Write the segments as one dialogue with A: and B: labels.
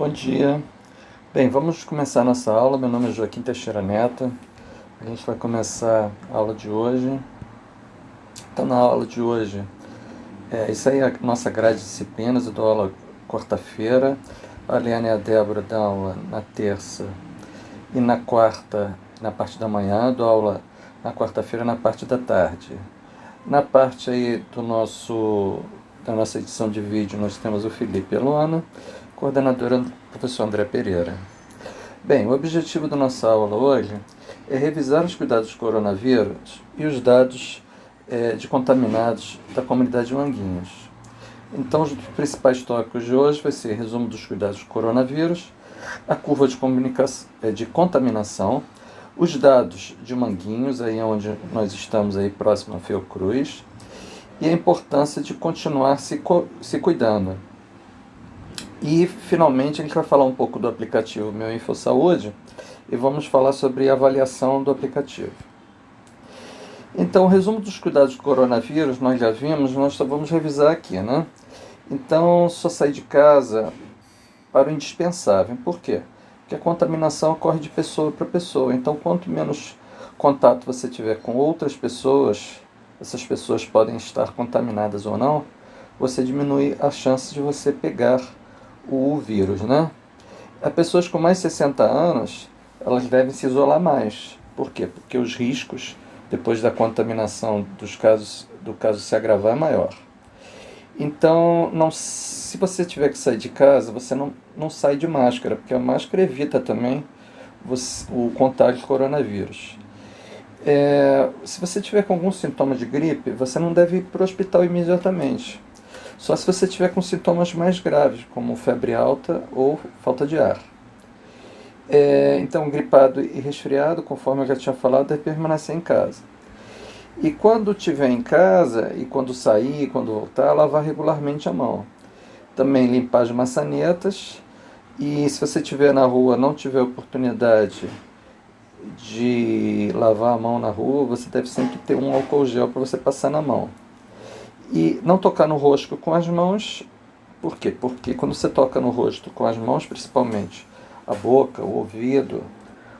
A: Bom dia. Bem, vamos começar a nossa aula. Meu nome é Joaquim Teixeira Neto. A gente vai começar a aula de hoje. Então, na aula de hoje, isso aí é a nossa grade de disciplinas. Eu dou aula quarta-feira. A Liane e a Débora dão aula na terça e na quarta, na parte da manhã. Eu dou aula na quarta-feira, na parte da tarde. Na parte aí da nossa edição de vídeo, nós temos o Felipe e a Luana, coordenadora do professor André Pereira. Bem, o objetivo da nossa aula hoje é revisar os cuidados do coronavírus e os dados de contaminados da comunidade de Manguinhos. Então, os principais tópicos de hoje vai ser resumo dos cuidados do coronavírus, a curva de contaminação, os dados de Manguinhos, aí onde nós estamos aí próximo a Fiocruz, e a importância de continuar se cuidando. E, finalmente, a gente vai falar um pouco do aplicativo Meu InfoSaúde e vamos falar sobre a avaliação do aplicativo. Então, o resumo dos cuidados do coronavírus, nós já vimos, nós só vamos revisar aqui, né? Então, só sair de casa para o indispensável. Por quê? Porque a contaminação ocorre de pessoa para pessoa. Então, quanto menos contato você tiver com outras pessoas, essas pessoas podem estar contaminadas ou não, você diminui a chance de você pegar o vírus, né? As pessoas com mais de 60 anos, elas devem se isolar mais. Por quê? Porque os riscos, depois da contaminação do caso se agravar, é maior. Então, se você tiver que sair de casa, você não sai de máscara, porque a máscara evita também o contágio de coronavírus. Se você tiver com algum sintoma de gripe, você não deve ir para o hospital imediatamente. Só se você tiver com sintomas mais graves, como febre alta ou falta de ar. Então, gripado e resfriado, conforme eu já tinha falado, deve permanecer em casa. E quando estiver em casa, e quando sair, quando voltar, lavar regularmente a mão. Também limpar as maçanetas. E se você estiver na rua, não tiver oportunidade de lavar a mão na rua, você deve sempre ter um álcool gel para você passar na mão. E não tocar no rosto com as mãos. Por quê? Porque quando você toca no rosto com as mãos, principalmente a boca, o ouvido,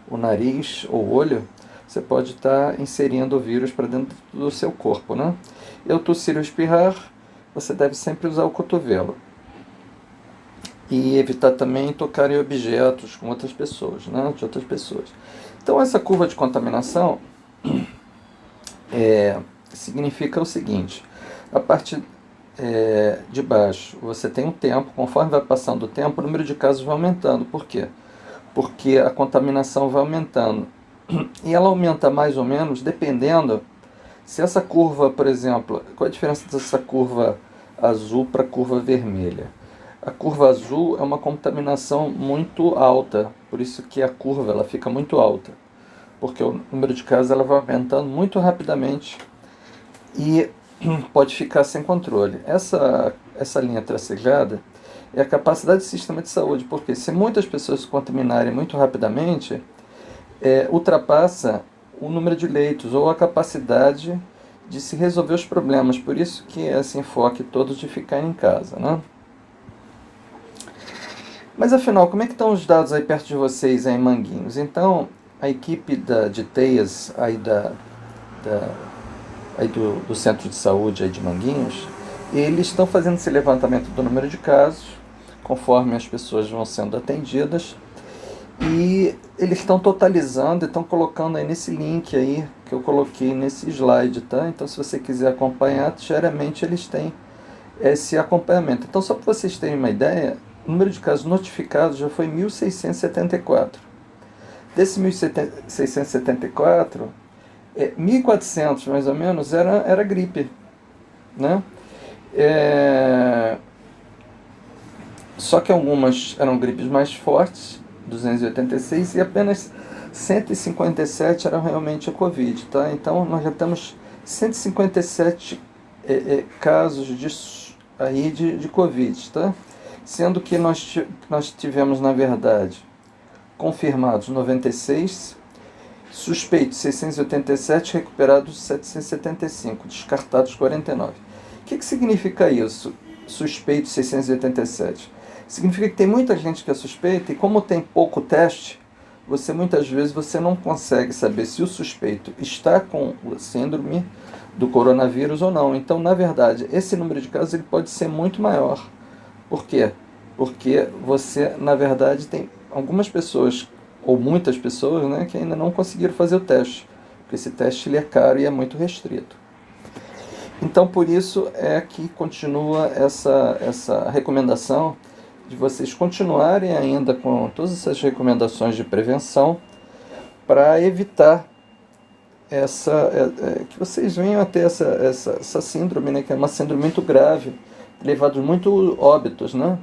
A: o nariz ou o olho, você pode estar inserindo o vírus para dentro do seu corpo, né? E ao tossir ou espirrar, você deve sempre usar o cotovelo. E evitar também tocar em objetos com outras pessoas, né? De outras pessoas. Então, essa curva de contaminação significa o seguinte: a parte de baixo, você tem um tempo, conforme vai passando o tempo, o número de casos vai aumentando. Por quê? Porque a contaminação vai aumentando. E ela aumenta mais ou menos dependendo se essa curva, por exemplo, qual é a diferença dessa curva azul para a curva vermelha? A curva azul é uma contaminação muito alta, por isso que a curva ela fica muito alta, porque o número de casos ela vai aumentando muito rapidamente e pode ficar sem controle. Essa linha tracejada é a capacidade do sistema de saúde, porque se muitas pessoas se contaminarem muito rapidamente, ultrapassa o número de leitos ou a capacidade de se resolver os problemas. Por isso que é esse enfoque todo de ficar em casa, né? Mas afinal, como é que estão os dados aí perto de vocês, aí em Manguinhos? Então, a equipe de TEIAS aí do Centro de Saúde aí de Manguinhos, eles estão fazendo esse levantamento do número de casos, conforme as pessoas vão sendo atendidas, e eles estão totalizando e estão colocando aí nesse link aí que eu coloquei nesse slide, tá? Então, se você quiser acompanhar, diariamente eles têm esse acompanhamento. Então, só para vocês terem uma ideia, o número de casos notificados já foi 1.674. Desse 1.674, 1.400 mais ou menos era gripe, né? Só que algumas eram gripes mais fortes, 286, e apenas 157 eram realmente a Covid, tá? Então, nós já temos 157 casos de Covid, tá? Sendo que nós tivemos, na verdade, confirmados 96, suspeitos 687, recuperados 775, descartados 49. O que significa isso, suspeitos 687? Significa que tem muita gente que é suspeita e como tem pouco teste, muitas vezes você não consegue saber se o suspeito está com a síndrome do coronavírus ou não. Então, na verdade, esse número de casos ele pode ser muito maior. Por quê? Porque você, na verdade, tem algumas pessoas, ou muitas pessoas, né, que ainda não conseguiram fazer o teste. Porque esse teste ele é caro e é muito restrito. Então, por isso é que continua essa recomendação de vocês continuarem ainda com todas essas recomendações de prevenção para evitar que vocês venham a ter essa síndrome, né, que é uma síndrome muito grave, levado muito óbitos, né?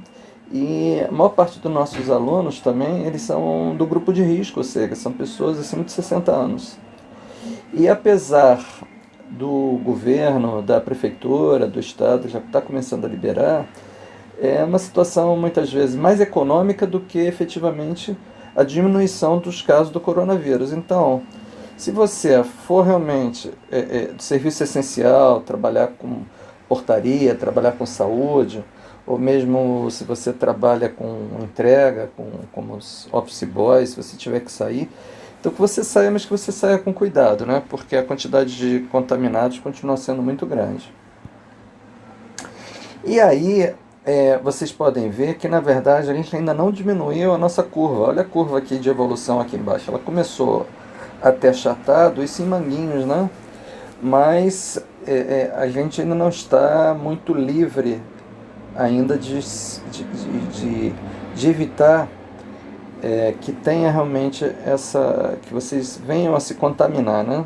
A: E a maior parte dos nossos alunos também, eles são do grupo de risco, ou seja, são pessoas acima de 60 anos. E apesar do governo, da prefeitura, do estado, já está começando a liberar, é uma situação muitas vezes mais econômica do que efetivamente a diminuição dos casos do coronavírus. Então, se você for realmente de serviço essencial, trabalhar com portaria, trabalhar com saúde, ou mesmo se você trabalha com entrega, como os office boys, se você tiver que sair, então que você saia, mas que você saia com cuidado, né? Porque a quantidade de contaminados continua sendo muito grande. E aí, vocês podem ver que, na verdade, a gente ainda não diminuiu a nossa curva. Olha a curva aqui de evolução aqui embaixo. Ela começou até achatado, isso em manguinhos, né? Mas a gente ainda não está muito livre ainda de evitar que tenha realmente que vocês venham a se contaminar, né?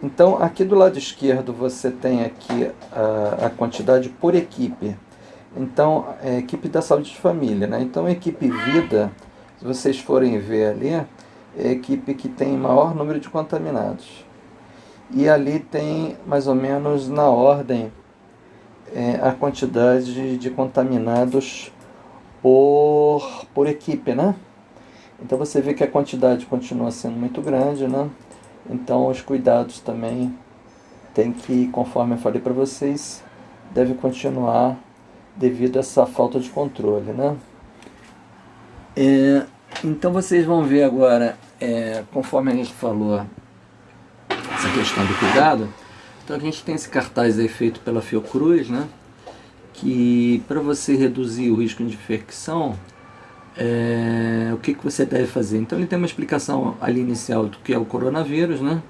A: Então, aqui do lado esquerdo você tem aqui a quantidade por equipe. Então, é a equipe da saúde de família, né? Então, a equipe vida, se vocês forem ver ali, é a equipe que tem maior número de contaminados. E ali tem, mais ou menos, na ordem, a quantidade de contaminados por equipe, né? Então, você vê que a quantidade continua sendo muito grande, né? Então, os cuidados também tem que, conforme eu falei para vocês, deve continuar devido a essa falta de controle, né? Então, vocês vão ver agora, conforme a gente falou, essa questão do cuidado. Então, a gente tem esse cartaz aí feito pela Fiocruz, né? Que para você reduzir o risco de infecção, o que você deve fazer? Então ele tem uma explicação ali inicial do que é o coronavírus, né?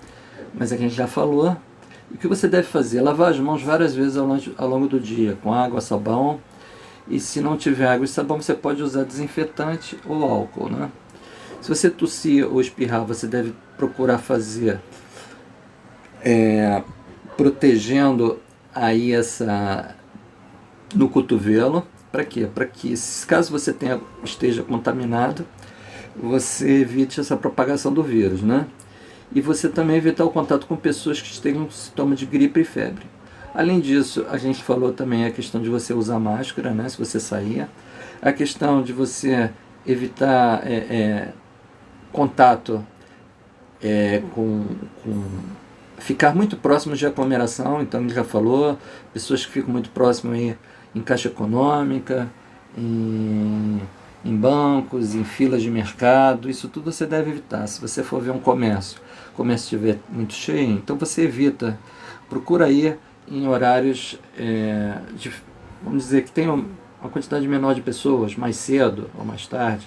A: Mas a gente já falou. E o que você deve fazer? Lavar as mãos várias vezes ao longo do dia, com água, sabão. E se não tiver água e sabão, você pode usar desinfetante ou álcool, né? Se você tossir ou espirrar, você deve procurar fazer protegendo aí no cotovelo. Para quê? Para que, caso você esteja contaminado, você evite essa propagação do vírus, né? E você também evitar o contato com pessoas que estejam com sintomas de gripe e febre. Além disso, a gente falou também a questão de você usar máscara, né? Se você sair. A questão de você evitar contato ficar muito próximo de aglomeração. Então, ele já falou, pessoas que ficam muito próximas aí em caixa econômica, em bancos, em filas de mercado, isso tudo você deve evitar. Se você for ver um comércio, o comércio estiver muito cheio, então você evita, procura ir em horários, vamos dizer, que tenham uma quantidade menor de pessoas, mais cedo ou mais tarde.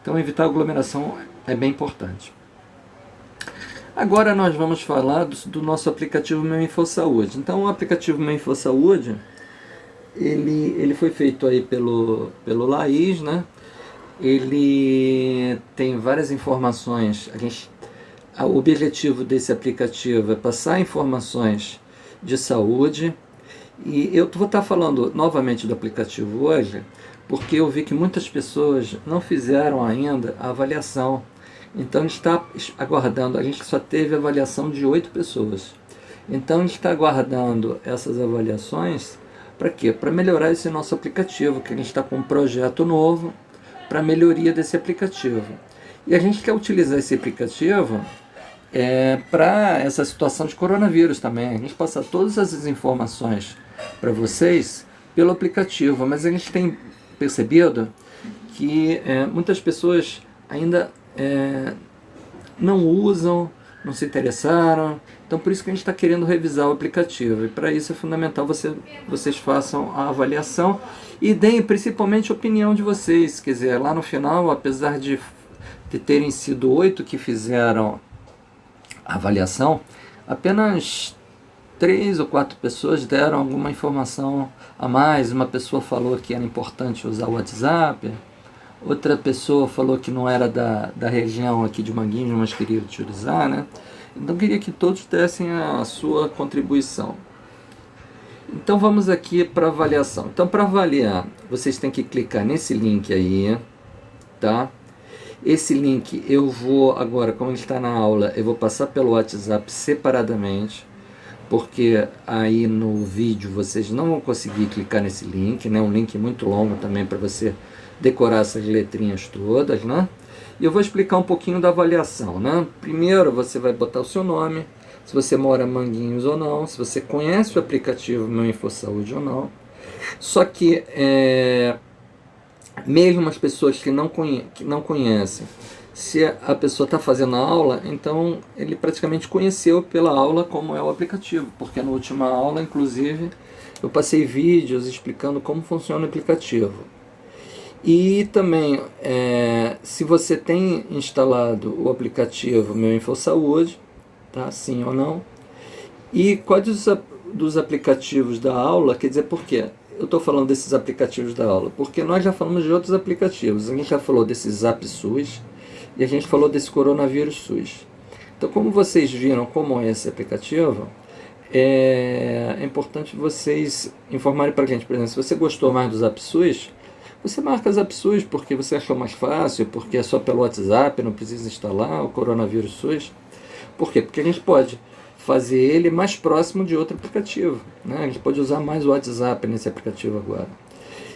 A: Então evitar a aglomeração é bem importante. Agora nós vamos falar do nosso aplicativo Meu InfoSaúde. Então o aplicativo Meu InfoSaúde, ele foi feito aí pelo Laís, né? Ele tem várias informações. O objetivo desse aplicativo é passar informações de saúde. E eu vou estar falando novamente do aplicativo hoje, porque eu vi que muitas pessoas não fizeram ainda a avaliação. Então a gente está aguardando, a gente só teve avaliação de 8 pessoas. Então a gente está aguardando essas avaliações. Para quê? Para melhorar esse nosso aplicativo, que a gente está com um projeto novo para melhoria desse aplicativo. E a gente quer utilizar esse aplicativo para essa situação de coronavírus também. A gente passa todas essas informações para vocês pelo aplicativo, mas a gente tem percebido que muitas pessoas ainda não usam, não se interessaram. Então por isso que a gente está querendo revisar o aplicativo, e para isso é fundamental vocês façam a avaliação e deem principalmente a opinião de vocês. Quer dizer, lá no final, apesar de terem sido 8 que fizeram a avaliação, apenas 3 ou 4 pessoas deram alguma informação a mais. Uma pessoa falou que era importante usar o WhatsApp, outra pessoa falou que não era da região aqui de Manguinhos, mas queria utilizar, né? Então queria que todos dessem a sua contribuição. Então vamos aqui para avaliação. Então para avaliar, vocês têm que clicar nesse link aí, tá? Esse link eu vou agora, como ele está na aula, eu vou passar pelo WhatsApp separadamente, porque aí no vídeo vocês não vão conseguir clicar nesse link, né? Um link muito longo também para você decorar essas letrinhas todas, né? E eu vou explicar um pouquinho da avaliação, né? Primeiro você vai botar o seu nome, se você mora em Manguinhos ou não, se você conhece o aplicativo Meu InfoSaúde ou não. Só que mesmo as pessoas que não conhecem, se a pessoa está fazendo a aula, então ele praticamente conheceu pela aula como é o aplicativo, porque na última aula, inclusive, eu passei vídeos explicando como funciona o aplicativo. E também, se você tem instalado o aplicativo Meu InfoSaúde, tá? Sim ou não? E quais dos aplicativos da aula, quer dizer, por quê? Eu estou falando desses aplicativos da aula? Porque nós já falamos de outros aplicativos. A gente já falou desse Zap SUS e a gente falou desse Coronavírus SUS. Então, como vocês viram como é esse aplicativo, é importante vocês informarem para a gente. Por exemplo, se você gostou mais do Zap SUS, você marca Zap SUS porque você achou mais fácil, porque é só pelo WhatsApp, não precisa instalar o Coronavírus SUS. Por quê? Porque a gente pode fazer ele mais próximo de outro aplicativo, né? A gente pode usar mais o WhatsApp nesse aplicativo agora.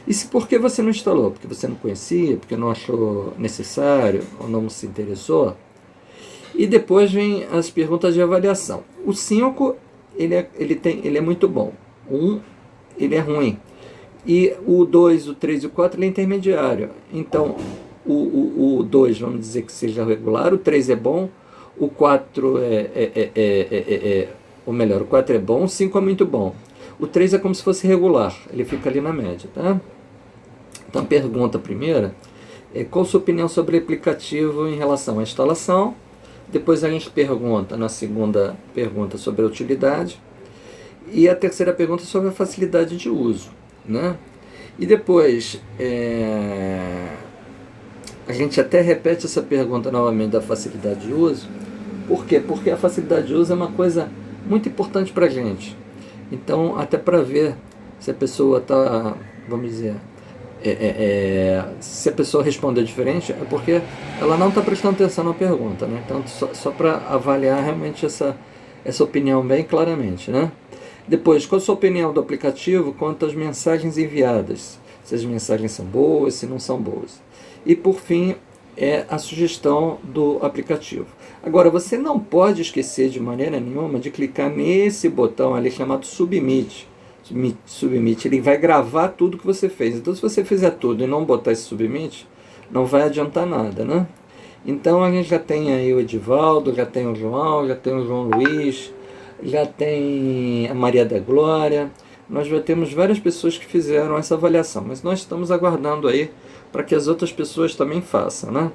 A: E se por que você não instalou? Porque você não conhecia, porque não achou necessário ou não se interessou? E depois vem as perguntas de avaliação. O 5 ele é muito bom. O 1 ele é ruim. E o 2, o 3 e o 4 ele é intermediário. Então o 2 vamos dizer que seja regular, o 3 é bom, o 4 ou melhor, o 4 é bom, o 5 é muito bom. O 3 é como se fosse regular, ele fica ali na média, tá? Então a pergunta primeira é: qual a sua opinião sobre o aplicativo em relação à instalação? Depois a gente pergunta, na segunda pergunta, sobre a utilidade. E a terceira pergunta sobre a facilidade de uso, né? E depois a gente até repete essa pergunta novamente da facilidade de uso. Por quê? Porque a facilidade de uso é uma coisa muito importante para a gente. Então, até para ver se a pessoa está, vamos dizer, se a pessoa responder diferente, é porque ela não está prestando atenção na pergunta, né? Então, só para avaliar realmente essa opinião bem claramente, né? Depois, qual a sua opinião do aplicativo quanto às mensagens enviadas? Se as mensagens são boas, se não são boas. E por fim, a sugestão do aplicativo. Agora, você não pode esquecer de maneira nenhuma de clicar nesse botão ali chamado Submit. Submit, ele vai gravar tudo que você fez. Então, se você fizer tudo e não botar esse Submit, não vai adiantar nada, né? Então, a gente já tem aí o Edivaldo, já tem o João, já tem o João Luiz, já tem a Maria da Glória. Nós já temos várias pessoas que fizeram essa avaliação, mas nós estamos aguardando aí para que as outras pessoas também façam, né?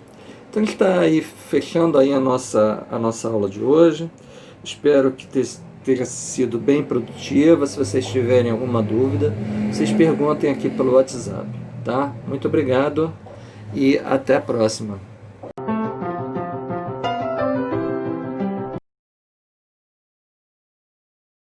A: Então a gente está aí fechando aí a nossa aula de hoje. Espero que tenha sido bem produtiva. Se vocês tiverem alguma dúvida, vocês perguntem aqui pelo WhatsApp, tá? Muito obrigado e até a próxima.